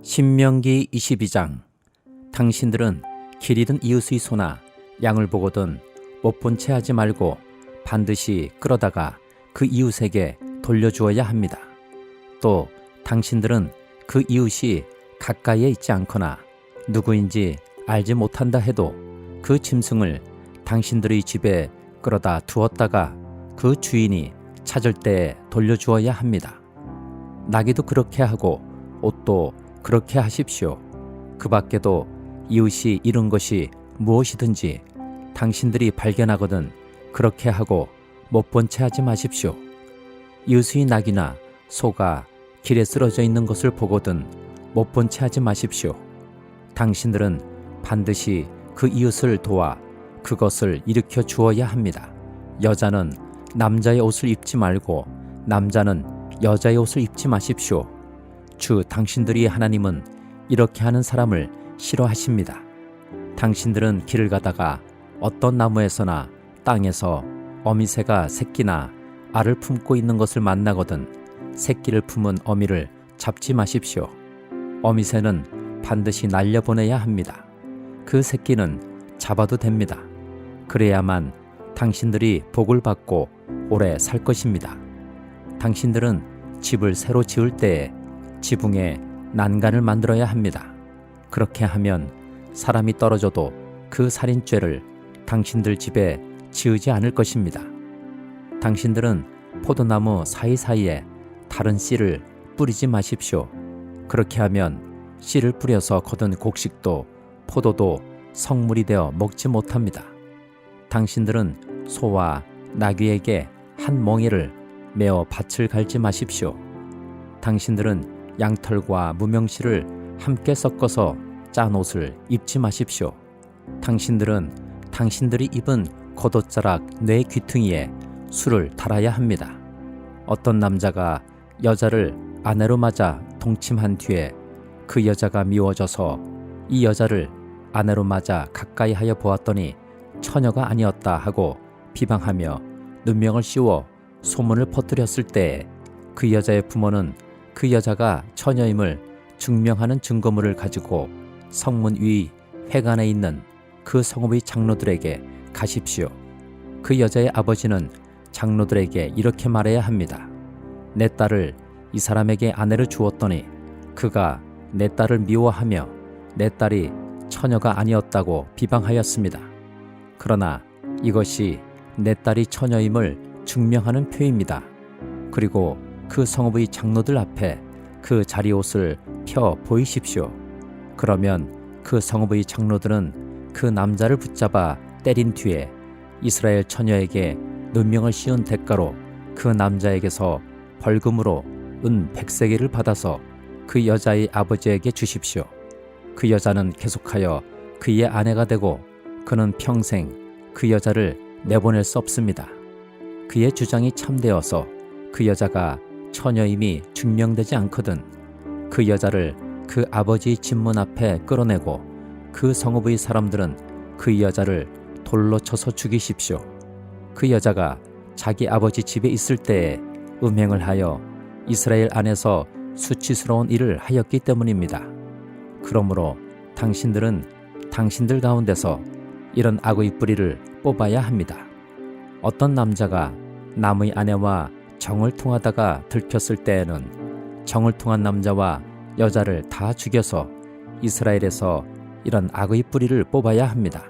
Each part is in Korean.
신명기 22장. 당신들은 길 잃은 이웃의 소나 양을 보거든 못 본 채 하지 말고 반드시 끌어다가 그 이웃에게 돌려주어야 합니다. 또 당신들은 그 이웃이 가까이에 있지 않거나 누구인지 알지 못한다 해도 그 짐승을 당신들의 집에 끌어다 두었다가 그 주인이 찾을 때에 돌려주어야 합니다. 나귀도 그렇게 하고 옷도 그렇게 하십시오. 그 밖에도 이웃이 잃은 것이 무엇이든지 당신들이 발견하거든 그렇게 하고 못 본 채 하지 마십시오. 이웃의 나귀나 소가 길에 쓰러져 있는 것을 보거든 못 본 채 하지 마십시오. 당신들은 반드시 그 이웃을 도와 그것을 일으켜 주어야 합니다. 여자는 남자의 옷을 입지 말고 남자는 여자의 옷을 입지 마십시오. 주 당신들이 하나님은 이렇게 하는 사람을 싫어하십니다. 당신들은 길을 가다가 어떤 나무에서나 땅에서 어미새가 새끼나 알을 품고 있는 것을 만나거든 새끼를 품은 어미를 잡지 마십시오. 어미새는 반드시 날려보내야 합니다. 그 새끼는 잡아도 됩니다. 그래야만 당신들이 복을 받고 오래 살 것입니다. 당신들은 집을 새로 지을 때에 지붕에 난간을 만들어야 합니다. 그렇게 하면 사람이 떨어져도 그 살인죄를 당신들 집에 지으지 않을 것입니다. 당신들은 포도나무 사이사이에 다른 씨를 뿌리지 마십시오. 그렇게 하면 씨를 뿌려서 거둔 곡식도 포도도 성물이 되어 먹지 못합니다. 당신들은 소와 나귀에게 한 멍에를 메어 밭을 갈지 마십시오. 당신들은 양털과 무명실을 함께 섞어서 짠 옷을 입지 마십시오. 당신들은 당신들이 입은 겉옷자락 네 귀퉁이에 술을 달아야 합니다. 어떤 남자가 여자를 아내로 맞아 동침한 뒤에 그 여자가 미워져서 이 여자를 아내로 맞아 가까이 하여 보았더니 처녀가 아니었다 하고 비방하며 누명을 씌워 소문을 퍼뜨렸을 때에 그 여자의 부모는 그 여자가 처녀임을 증명하는 증거물을 가지고 성문 위 회관에 있는 그 성읍의 장로들에게 가십시오. 그 여자의 아버지는 장로들에게 이렇게 말해야 합니다. 내 딸을 이 사람에게 아내로 주었더니 그가 내 딸을 미워하며 내 딸이 처녀가 아니었다고 비방하였습니다. 그러나 이것이 내 딸이 처녀임을 증명하는 표입니다. 그리고 그 성읍의 장로들 앞에 그 자리옷을 펴 보이십시오. 그러면 그 성읍의 장로들은 그 남자를 붙잡아 때린 뒤에 이스라엘 처녀에게 누명을 씌운 대가로 그 남자에게서 벌금으로 은 100세겔을 받아서 그 여자의 아버지에게 주십시오. 그 여자는 계속하여 그의 아내가 되고 그는 평생 그 여자를 내보낼 수 없습니다. 그의 주장이 참되어서 그 여자가 처녀임이 증명되지 않거든 그 여자를 그 아버지의 집문 앞에 끌어내고 그 성읍의 사람들은 그 여자를 돌로 쳐서 죽이십시오. 그 여자가 자기 아버지 집에 있을 때에 음행을 하여 이스라엘 안에서 수치스러운 일을 하였기 때문입니다. 그러므로 당신들은 당신들 가운데서 이런 악의 뿌리를 뽑아야 합니다. 어떤 남자가 남의 아내와 정을 통하다가 들켰을 때에는 정을 통한 남자와 여자를 다 죽여서 이스라엘에서 이런 악의 뿌리를 뽑아야 합니다.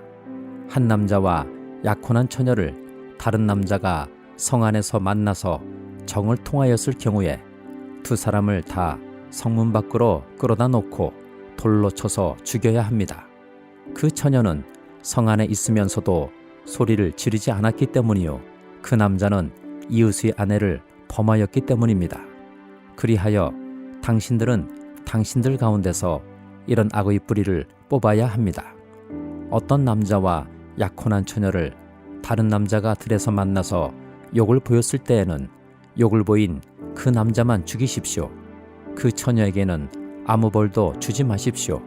한 남자와 약혼한 처녀를 다른 남자가 성 안에서 만나서 정을 통하였을 경우에 두 사람을 다 성문 밖으로 끌어다 놓고 돌로 쳐서 죽여야 합니다. 그 처녀는 성 안에 있으면서도 소리를 지르지 않았기 때문이요 그 남자는 이웃의 아내를 범하였기 때문입니다. 그리하여 당신들은 당신들 가운데서 이런 악의 뿌리를 뽑아야 합니다. 어떤 남자와 약혼한 처녀를 다른 남자가 들에서 만나서 욕을 보였을 때에는 욕을 보인 그 남자만 죽이십시오. 그 처녀에게는 아무 벌도 주지 마십시오.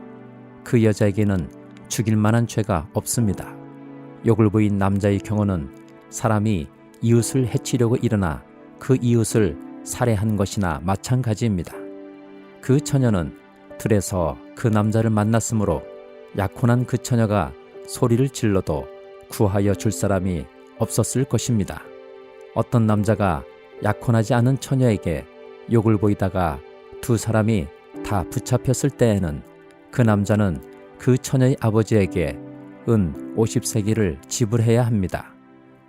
그 여자에게는 죽일 만한 죄가 없습니다. 욕을 보인 남자의 경우는 사람이 이웃을 해치려고 일어나 그 이웃을 살해한 것이나 마찬가지입니다. 그 처녀는 들에서 그 남자를 만났으므로 약혼한 그 처녀가 소리를 질러도 구하여 줄 사람이 없었을 것입니다. 어떤 남자가 약혼하지 않은 처녀에게 욕을 보이다가 두 사람이 다 붙잡혔을 때에는 그 남자는 그 처녀의 아버지에게 은 50세기를 지불해야 합니다.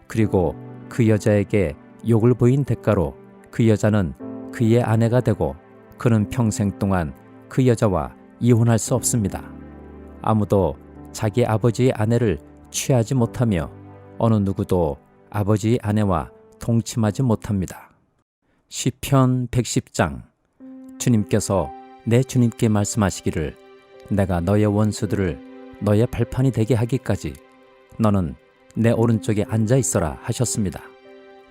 그리고 그 여자에게 욕을 보인 대가로 그 여자는 그의 아내가 되고 그는 평생 동안 그 여자와 이혼할 수 없습니다. 아무도 자기 아버지의 아내를 취하지 못하며 어느 누구도 아버지의 아내와 동침하지 못합니다. 시편 110장. 주님께서 내 주님께 말씀하시기를 내가 너의 원수들을 너의 발판이 되게 하기까지 너는 내 오른쪽에 앉아 있어라 하셨습니다.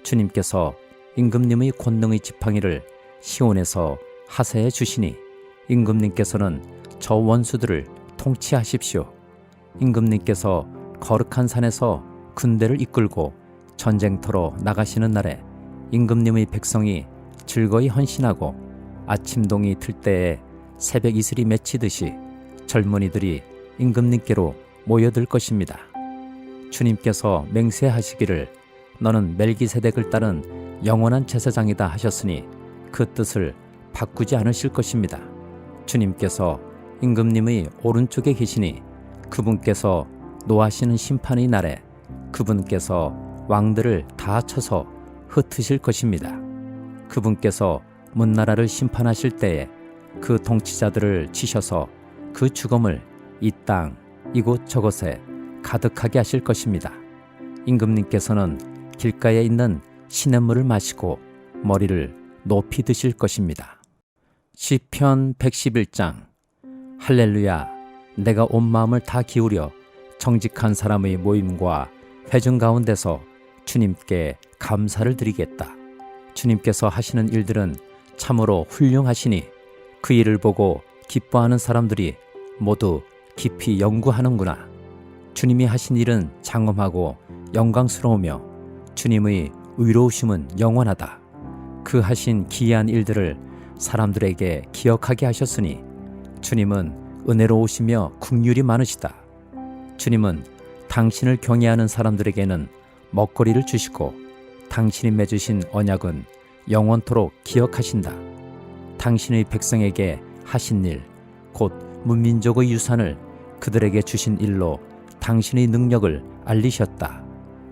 주님께서 임금님의 권능의 지팡이를 시온에서 하사해 주시니 임금님께서는 저 원수들을 통치하십시오. 임금님께서 거룩한 산에서 군대를 이끌고 전쟁터로 나가시는 날에 임금님의 백성이 즐거이 헌신하고 아침동이 틀 때에 새벽 이슬이 맺히듯이 젊은이들이 임금님께로 모여들 것입니다. 주님께서 맹세하시기를 너는 멜기세덱을 따른 영원한 제사장이다 하셨으니 그 뜻을 바꾸지 않으실 것입니다. 주님께서 임금님의 오른쪽에 계시니 그분께서 노하시는 심판의 날에 그분께서 왕들을 다 쳐서 흩으실 것입니다. 그분께서 문나라를 심판하실 때에 그 통치자들을 치셔서 그 죽음을 이 땅 이곳 저곳에 가득하게 하실 것입니다. 임금님께서는 길가에 있는 시냇물을 마시고 머리를 높이 드실 것입니다. 시편 111장. 할렐루야. 내가 온 마음을 다 기울여 정직한 사람의 모임과 회중 가운데서 주님께 감사를 드리겠다. 주님께서 하시는 일들은 참으로 훌륭하시니 그 일을 보고 기뻐하는 사람들이 모두 깊이 연구하는구나. 주님이 하신 일은 장엄하고 영광스러우며 주님의 의로우심은 영원하다. 그 하신 기이한 일들을 사람들에게 기억하게 하셨으니 주님은 은혜로우시며 긍휼이 많으시다. 주님은 당신을 경외하는 사람들에게는 먹거리를 주시고 당신이 맺으신 언약은 영원토록 기억하신다. 당신의 백성에게 하신 일, 곧 문민족의 유산을 그들에게 주신 일로 당신의 능력을 알리셨다.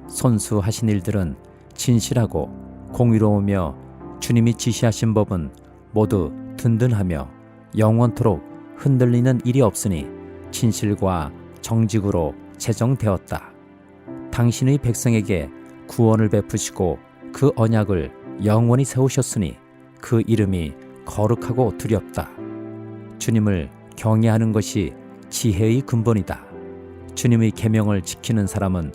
손수하신 일들은 진실하고 공의로우며 주님이 지시하신 법은 모두 든든하며 영원토록 흔들리는 일이 없으니 진실과 정직으로 제정되었다. 당신의 백성에게 구원을 베푸시고 그 언약을 영원히 세우셨으니 그 이름이 거룩하고 두렵다. 주님을 경외하는 것이 지혜의 근본이다. 주님의 계명을 지키는 사람은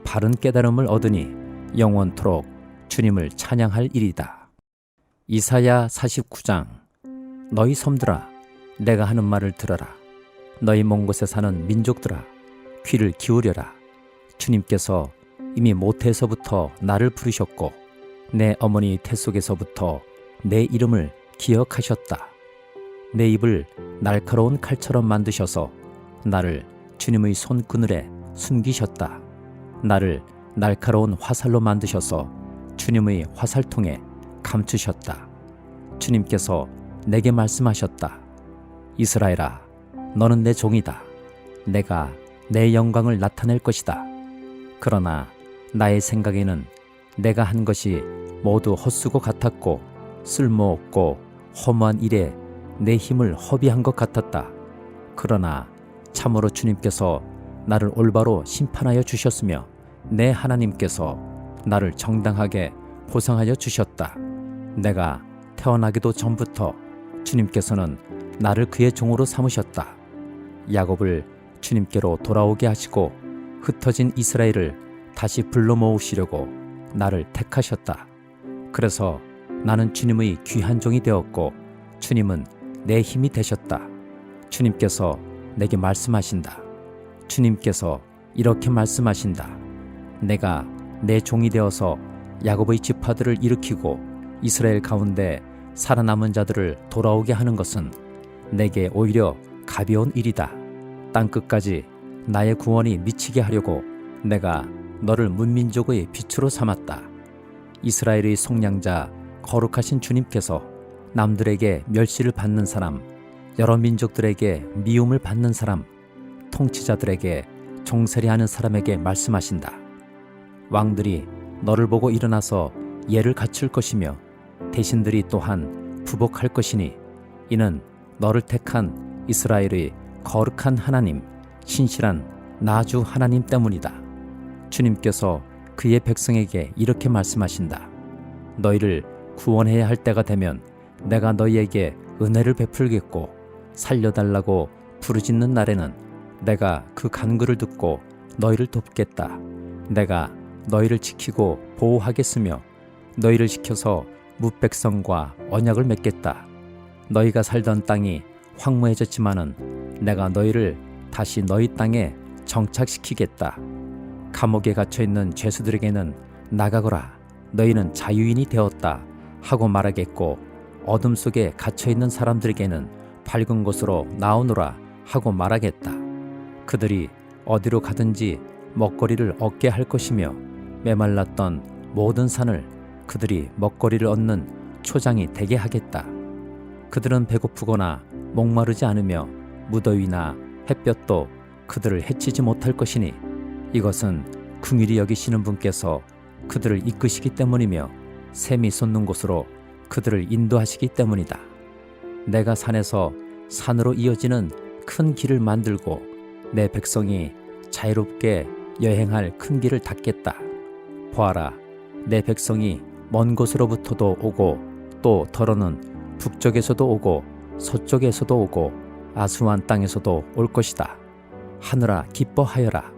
바른 깨달음을 얻으니 영원토록 주님을 찬양할 일이다. 이사야 49장. 너희 섬들아, 내가 하는 말을 들어라. 너희 먼 곳에 사는 민족들아, 귀를 기울여라. 주님께서 이미 모태에서부터 나를 부르셨고 내 어머니 태 속에서부터 내 이름을 기억하셨다. 내 입을 날카로운 칼처럼 만드셔서 나를 주님의 손그늘에 숨기셨다. 나를 날카로운 화살로 만드셔서 주님의 화살통에 감추셨다. 주님께서 내게 말씀하셨다. 이스라엘아, 너는 내 종이다. 내가 내 영광을 나타낼 것이다. 그러나 나의 생각에는 내가 한 것이 모두 헛수고 같았고 쓸모없고 허무한 일에 내 힘을 허비한 것 같았다. 그러나 참으로 주님께서 나를 올바로 심판하여 주셨으며 내 하나님께서 나를 정당하게 보상하여 주셨다. 내가 태어나기도 전부터 주님께서는 나를 그의 종으로 삼으셨다. 야곱을 주님께로 돌아오게 하시고 흩어진 이스라엘을 다시 불러 모으시려고 나를 택하셨다. 그래서 나는 주님의 귀한 종이 되었고 주님은 내 힘이 되셨다. 주님께서 내게 말씀하신다. 주님께서 이렇게 말씀하신다. 내가 내 종이 되어서 야곱의 지파들을 일으키고 이스라엘 가운데 살아남은 자들을 돌아오게 하는 것은 내게 오히려 가벼운 일이다. 땅끝까지 나의 구원이 미치게 하려고 내가 너를 문민족의 빛으로 삼았다. 이스라엘의 속량자 거룩하신 주님께서 남들에게 멸시를 받는 사람, 여러 민족들에게 미움을 받는 사람, 통치자들에게 종살이하는 사람에게 말씀하신다. 왕들이 너를 보고 일어나서 예를 갖출 것이며 대신들이 또한 부복할 것이니 이는 너를 택한 이스라엘의 거룩한 하나님, 신실한 나 주 하나님 때문이다. 주님께서 그의 백성에게 이렇게 말씀하신다. 너희를 구원해야 할 때가 되면 내가 너희에게 은혜를 베풀겠고 살려달라고 부르짖는 날에는 내가 그 간구를 듣고 너희를 돕겠다. 내가 너희를 지키고 보호하겠으며 너희를 지켜서 뭇백성과 언약을 맺겠다. 너희가 살던 땅이 황무해졌지만은 내가 너희를 다시 너희 땅에 정착시키겠다. 감옥에 갇혀있는 죄수들에게는 나가거라, 너희는 자유인이 되었다 하고 말하겠고 어둠 속에 갇혀있는 사람들에게는 밝은 곳으로 나오노라 하고 말하겠다. 그들이 어디로 가든지 먹거리를 얻게 할 것이며 메말랐던 모든 산을 그들이 먹거리를 얻는 초장이 되게 하겠다. 그들은 배고프거나 목마르지 않으며 무더위나 햇볕도 그들을 해치지 못할 것이니 이것은 긍휼히 여기시는 분께서 그들을 이끄시기 때문이며 샘이 솟는 곳으로 그들을 인도하시기 때문이다. 내가 산에서 산으로 이어지는 큰 길을 만들고 내 백성이 자유롭게 여행할 큰 길을 닦겠다. 보아라, 내 백성이 먼 곳으로부터도 오고 또 더러는 북쪽에서도 오고 서쪽에서도 오고 아수한 땅에서도 올 것이다. 하늘아 기뻐하여라.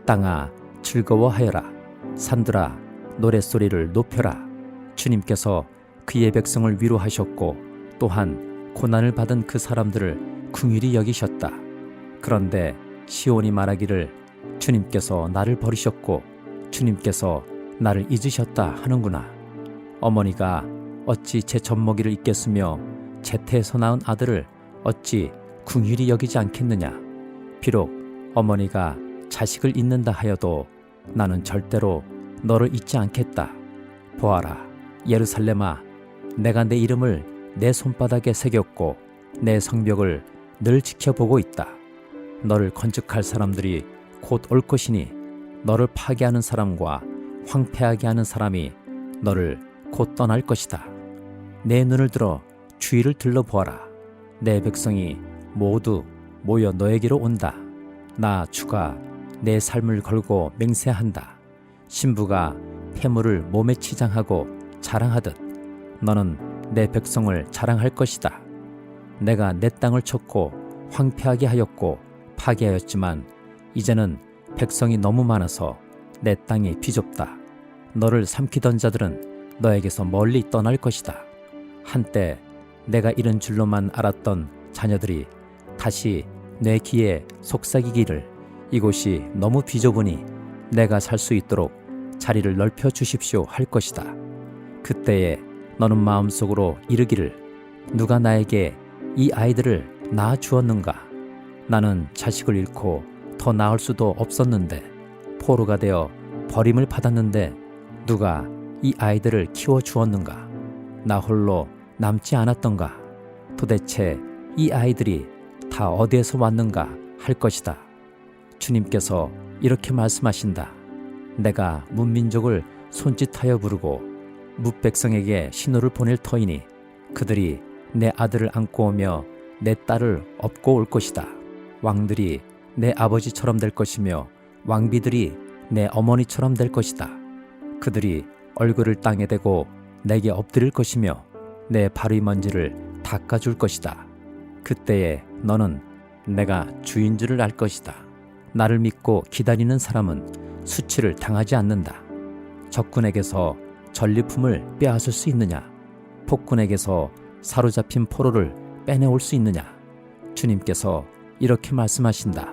땅아 즐거워하여라. 산들아 노랫소리를 높여라. 주님께서 그의 백성을 위로하셨고 또한 고난을 받은 그 사람들을 긍휼히 여기셨다. 그런데 시온이 말하기를 주님께서 나를 버리셨고 주님께서 나를 잊으셨다 하는구나. 어머니가 어찌 제 젖먹이를 잊겠으며 제 태에서 낳은 아들을 어찌 긍휼히 여기지 않겠느냐. 비록 어머니가 자식을 잊는다 하여도 나는 절대로 너를 잊지 않겠다. 보아라, 예루살렘아, 내가 내 이름을 내 손바닥에 새겼고 내 성벽을 늘 지켜보고 있다. 너를 건축할 사람들이 곧 올 것이니 너를 파괴하는 사람과 황폐하게 하는 사람이 너를 곧 떠날 것이다. 내 눈을 들어 주위를 둘러보아라. 내 백성이 모두 모여 너에게로 온다. 나 주가 내 삶을 걸고 맹세한다. 신부가 폐물을 몸에 치장하고 자랑하듯 너는 내 백성을 자랑할 것이다. 내가 내 땅을 쳤고 황폐하게 하였고 파괴하였지만 이제는 백성이 너무 많아서 내 땅이 비좁다. 너를 삼키던 자들은 너에게서 멀리 떠날 것이다. 한때 내가 이런 줄로만 알았던 자녀들이 다시 내 귀에 속삭이기를 이곳이 너무 비좁으니 내가 살 수 있도록 자리를 넓혀 주십시오 할 것이다. 그때에 너는 마음속으로 이르기를 누가 나에게 이 아이들을 낳아 주었는가? 나는 자식을 잃고 더 낳을 수도 없었는데 포로가 되어 버림을 받았는데 누가 이 아이들을 키워 주었는가? 나 홀로 남지 않았던가? 도대체 이 아이들이 다 어디에서 왔는가 할 것이다. 주님께서 이렇게 말씀하신다. 내가 문민족을 손짓하여 부르고 뭇백성에게 신호를 보낼 터이니 그들이 내 아들을 안고 오며 내 딸을 업고 올 것이다. 왕들이 내 아버지처럼 될 것이며 왕비들이 내 어머니처럼 될 것이다. 그들이 얼굴을 땅에 대고 내게 엎드릴 것이며 내 발의 먼지를 닦아줄 것이다. 그때에 너는 내가 주인 줄을 알 것이다. 나를 믿고 기다리는 사람은 수치를 당하지 않는다. 적군에게서 전리품을 빼앗을 수 있느냐? 폭군에게서 사로잡힌 포로를 빼내올 수 있느냐? 주님께서 이렇게 말씀하신다.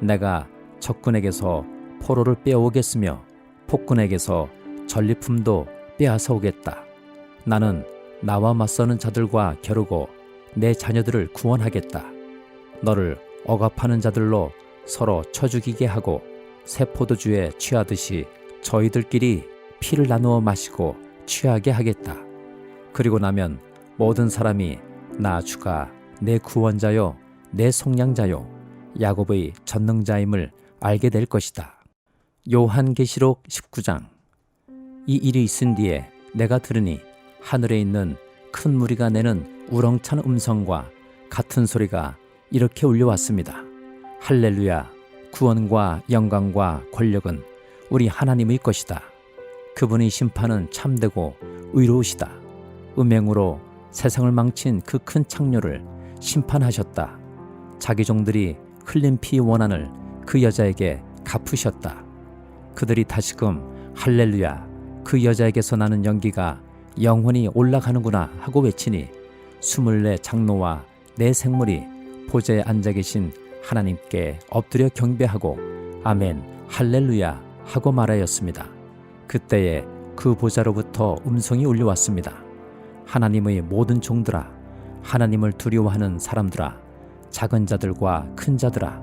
내가 적군에게서 포로를 빼오겠으며 폭군에게서 전리품도 빼앗아 오겠다. 나는 나와 맞서는 자들과 겨루고 내 자녀들을 구원하겠다. 너를 억압하는 자들로 서로 쳐 죽이게 하고 새 포도주에 취하듯이 저희들끼리 피를 나누어 마시고 취하게 하겠다. 그리고 나면 모든 사람이 나 주가 내 구원자요 내 속량자요 야곱의 전능자임을 알게 될 것이다. 요한계시록 19장. 이 일이 있은 뒤에 내가 들으니 하늘에 있는 큰 무리가 내는 우렁찬 음성과 같은 소리가 이렇게 울려왔습니다. 할렐루야! 구원과 영광과 권력은 우리 하나님의 것이다. 그분의 심판은 참되고 의로우시다. 음행으로 세상을 망친 그 큰 창녀를 심판하셨다. 자기 종들이 흘린 피 원한을 그 여자에게 갚으셨다. 그들이 다시금 할렐루야! 그 여자에게서 나는 연기가 영원히 올라가는구나 하고 외치니 24 장로와 네 생물이 보좌에 앉아 계신 하나님께 엎드려 경배하고 아멘 할렐루야 하고 말하였습니다. 그때에 그 보좌로부터 음성이 울려왔습니다. 하나님의 모든 종들아, 하나님을 두려워하는 사람들아, 작은 자들과 큰 자들아,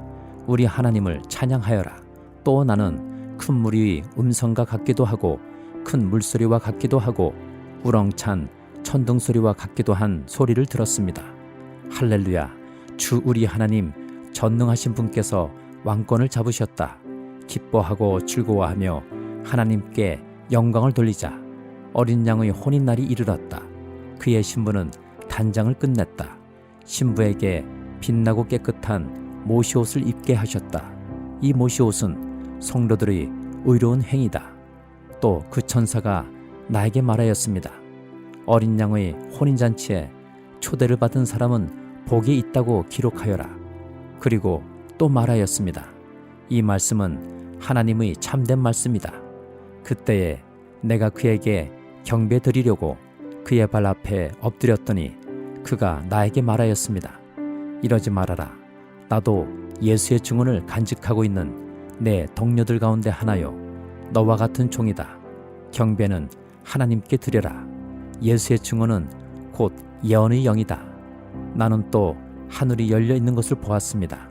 우리 하나님을 찬양하여라. 또 나는 큰 무리의 음성과 같기도 하고 큰 물소리와 같기도 하고 우렁찬 천둥소리와 같기도 한 소리를 들었습니다. 할렐루야! 주 우리 하나님 전능하신 분께서 왕권을 잡으셨다. 기뻐하고 즐거워하며 하나님께 영광을 돌리자. 어린 양의 혼인날이 이르렀다. 그의 신부는 단장을 끝냈다. 신부에게 빛나고 깨끗한 모시옷을 입게 하셨다. 이 모시옷은 성도들의 의로운 행위다. 또 그 천사가 나에게 말하였습니다. 어린 양의 혼인잔치에 초대를 받은 사람은 복이 있다고 기록하여라. 그리고 또 말하였습니다. 이 말씀은 하나님의 참된 말씀이다. 그때에 내가 그에게 경배 드리려고 그의 발 앞에 엎드렸더니 그가 나에게 말하였습니다. 이러지 말아라. 나도 예수의 증언을 간직하고 있는 내 동료들 가운데 하나요. 너와 같은 종이다. 경배는 하나님께 드려라. 예수의 증언은 곧 예언의 영이다. 나는 또 하늘이 열려 있는 것을 보았습니다.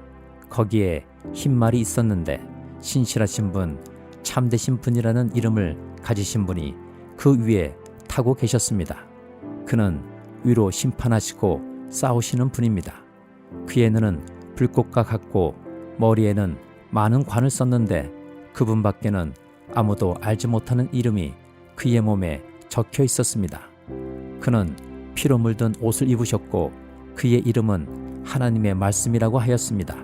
거기에 흰말이 있었는데 신실하신 분, 참되신 분이라는 이름을 가지신 분이 그 위에 타고 계셨습니다. 그는 위로 심판하시고 싸우시는 분입니다. 그의 눈은 불꽃과 같고 머리에는 많은 관을 썼는데 그분밖에는 아무도 알지 못하는 이름이 그의 몸에 적혀 있었습니다. 그는 피로 물든 옷을 입으셨고 그의 이름은 하나님의 말씀이라고 하였습니다.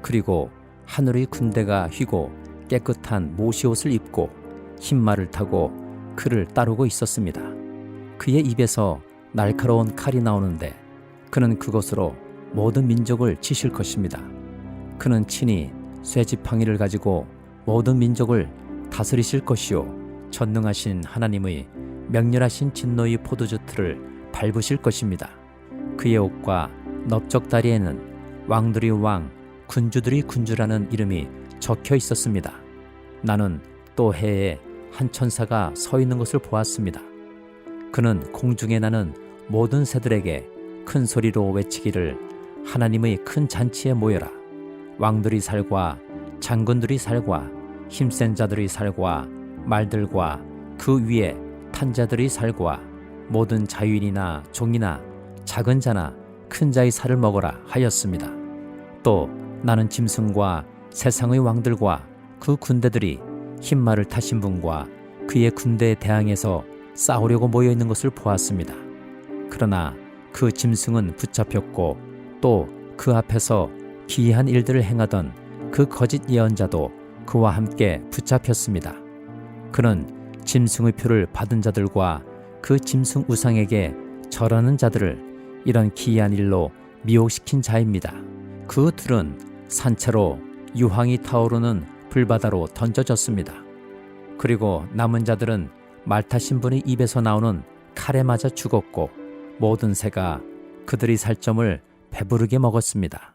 그리고 하늘의 군대가 휘고 깨끗한 모시옷을 입고 흰말을 타고 그를 따르고 있었습니다. 그의 입에서 날카로운 칼이 나오는데 그는 그것으로 모든 민족을 치실 것입니다. 그는 친히 쇠지팡이를 가지고 모든 민족을 다스리실 것이요 전능하신 하나님의 맹렬하신 진노의 포도주 틀을 밟으실 것입니다. 그의 옷과 넓적다리에는 왕들의 왕, 군주들의 군주라는 이름이 적혀 있었습니다. 나는 또 해에 한 천사가 서 있는 것을 보았습니다. 그는 공중에 나는 모든 새들에게 큰 소리로 외치기를 하나님의 큰 잔치에 모여라. 왕들의 살과 장군들의 살과 힘센 자들의 살과 말들과 그 위에 탄 자들의 살과 모든 자유인이나 종이나 작은 자나 큰 자의 살을 먹어라 하였습니다. 또 나는 짐승과 세상의 왕들과 그 군대들이 흰말을 타신 분과 그의 군대에 대항해서 싸우려고 모여있는 것을 보았습니다. 그러나 그 짐승은 붙잡혔고 또 그 앞에서 기이한 일들을 행하던 그 거짓 예언자도 그와 함께 붙잡혔습니다. 그는 짐승의 표를 받은 자들과 그 짐승 우상에게 절하는 자들을 이런 기이한 일로 미혹시킨 자입니다. 그 둘은 산채로 유황이 타오르는 불바다로 던져졌습니다. 그리고 남은 자들은 말 타신 분의 입에서 나오는 칼에 맞아 죽었고 모든 새가 그들의 살점을 배부르게 먹었습니다.